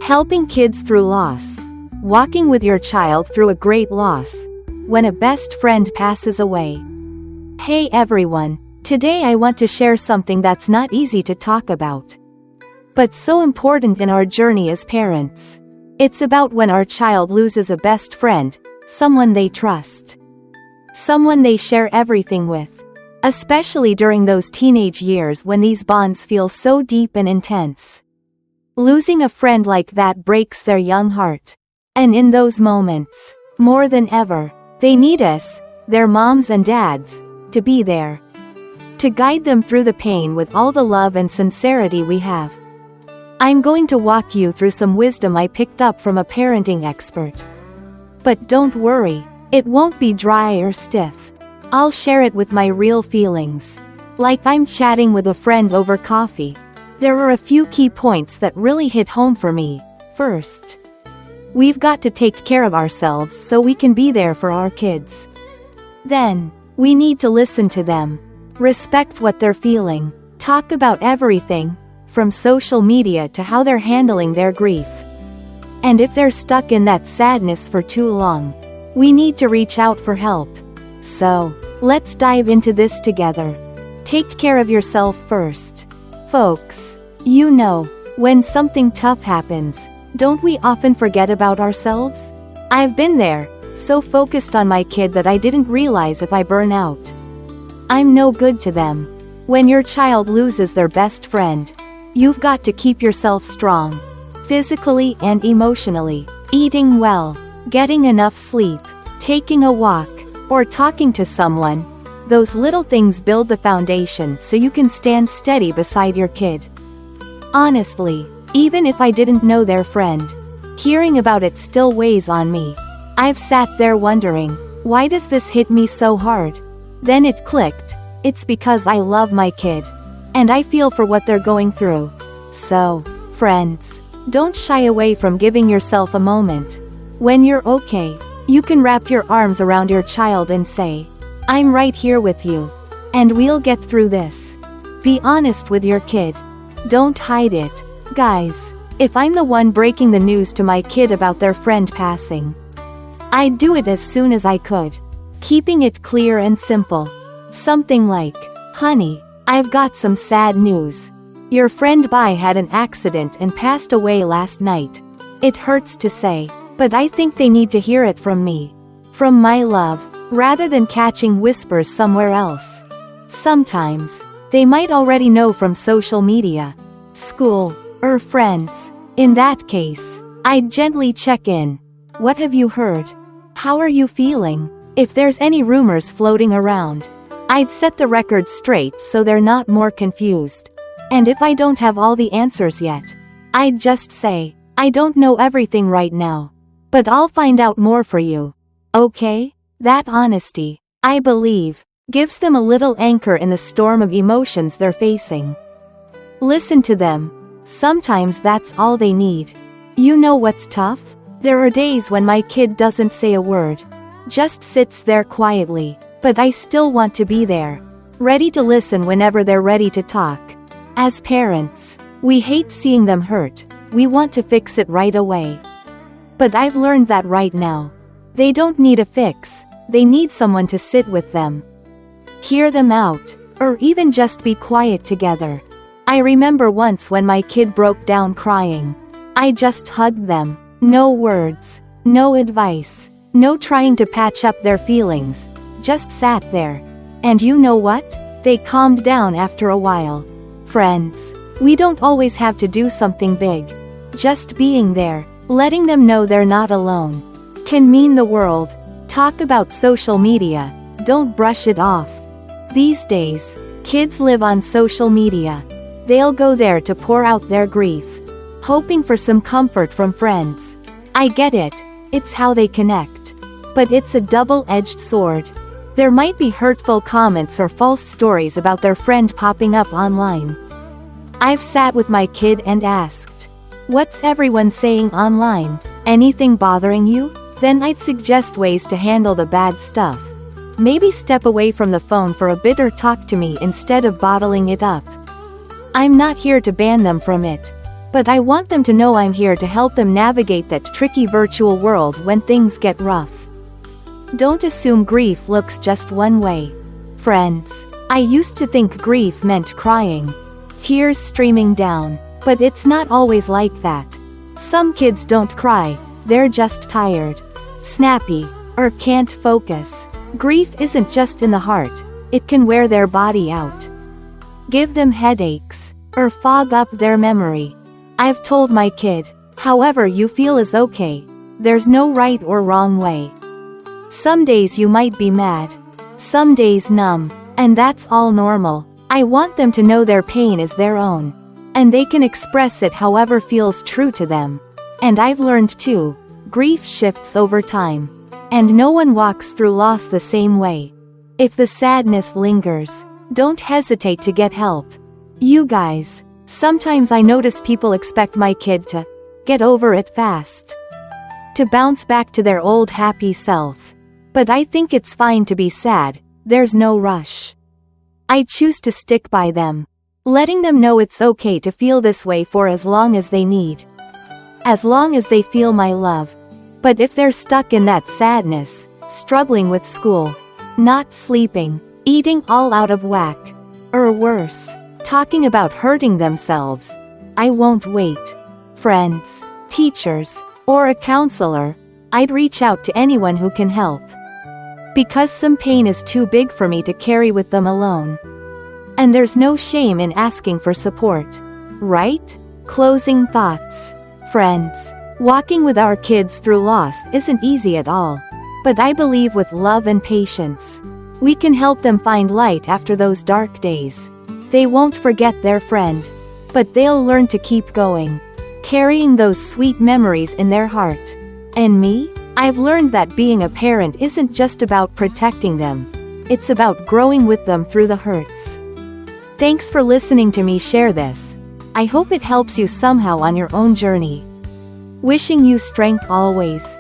Helping kids through loss. Walking with your child through a great loss. When a best friend passes away. Hey everyone, today I want to share something that's not easy to talk about, but so important in our journey as parents. It's about when our child loses a best friend, someone they trust, someone they share everything with, especially during those teenage years when these bonds feel so deep and intense. Losing a friend like that breaks their young heart. And in those moments, more than ever, they need us, their moms and dads, to be there, to guide them through the pain with all the love and sincerity we have. I'm going to walk you through some wisdom I picked up from a parenting expert. But don't worry, it won't be dry or stiff. I'll share it with my real feelings, like I'm chatting with a friend over coffee. There are a few key points that really hit home for me. First, we've got to take care of ourselves so we can be there for our kids. Then, we need to listen to them, respect what they're feeling, talk about everything, from social media to how they're handling their grief. And if they're stuck in that sadness for too long, we need to reach out for help. So, let's dive into this together. Take care of yourself first. Folks, you know, when something tough happens, don't we often forget about ourselves? I've been there, so focused on my kid that I didn't realize if I burn out, I'm no good to them. When your child loses their best friend, you've got to keep yourself strong, physically and emotionally, eating well, getting enough sleep, taking a walk, or talking to someone. Those little things build the foundation so you can stand steady beside your kid. Honestly, even if I didn't know their friend, hearing about it still weighs on me. I've sat there wondering, why does this hit me so hard? Then it clicked. It's because I love my kid, and I feel for what they're going through. So, friends, don't shy away from giving yourself a moment. When you're okay, you can wrap your arms around your child and say, I'm right here with you, and we'll get through this. Be honest with your kid. Don't hide it. Guys, if I'm the one breaking the news to my kid about their friend passing, I'd do it as soon as I could, keeping it clear and simple. Something like, honey, I've got some sad news. Your friend Bai had an accident and passed away last night. It hurts to say, but I think they need to hear it from me. From my love, rather than catching whispers somewhere else. Sometimes, they might already know from social media, school, or friends. In that case, I'd gently check in. What have you heard? How are you feeling? If there's any rumors floating around, I'd set the record straight so they're not more confused. And if I don't have all the answers yet, I'd just say, I don't know everything right now, but I'll find out more for you. Okay? That honesty, I believe, gives them a little anchor in the storm of emotions they're facing. Listen to them. Sometimes that's all they need. You know what's tough? There are days when my kid doesn't say a word, just sits there quietly, but I still want to be there, ready to listen whenever they're ready to talk. As parents, we hate seeing them hurt. We want to fix it right away. But I've learned that right now, they don't need a fix. They need someone to sit with them, hear them out, or even just be quiet together. I remember once when my kid broke down crying. I just hugged them. No words, no advice, no trying to patch up their feelings. Just sat there. And you know what? They calmed down after a while. Friends, we don't always have to do something big. Just being there, letting them know they're not alone, can mean the world. Talk about social media. Don't brush it off. These days, kids live on social media. They'll go there to pour out their grief, hoping for some comfort from friends. I get it. It's how they connect. But it's a double-edged sword. There might be hurtful comments or false stories about their friend popping up online. I've sat with my kid and asked, what's everyone saying online? Anything bothering you? Then I'd suggest ways to handle the bad stuff. Maybe step away from the phone for a bit or talk to me instead of bottling it up. I'm not here to ban them from it, But I want them to know I'm here to help them navigate that tricky virtual world when things get rough. Don't assume grief looks just one way. Friends, I used to think grief meant crying, tears streaming down, but it's not always like that. Some kids don't cry, they're just tired, snappy, or can't focus. Grief isn't just in the heart, it can wear their body out. Give them headaches, or fog up their memory. I've told my kid, however you feel is okay. There's no right or wrong way. Some days you might be mad, some days numb, and that's all normal. I want them to know their pain is their own, and they can express it however feels true to them. And I've learned too, grief shifts over time, and no one walks through loss the same way. If the sadness lingers, don't hesitate to get help. You guys, sometimes I notice people expect my kid to get over it fast, to bounce back to their old happy self. But I think it's fine to be sad, there's no rush. I choose to stick by them, letting them know it's okay to feel this way for as long as they need. As long as they feel my love. But if they're stuck in that sadness, struggling with school, not sleeping, eating all out of whack, or worse, talking about hurting themselves, I won't wait. Friends, teachers, or a counselor, I'd reach out to anyone who can help. Because some pain is too big for me to carry with them alone. And there's no shame in asking for support, right? Closing thoughts. Friends, walking with our kids through loss isn't easy at all. But I believe with love and patience, we can help them find light after those dark days. They won't forget their friend, but they'll learn to keep going, carrying those sweet memories in their heart. And me? I've learned that being a parent isn't just about protecting them. It's about growing with them through the hurts. Thanks for listening to me share this. I hope it helps you somehow on your own journey. Wishing you strength always.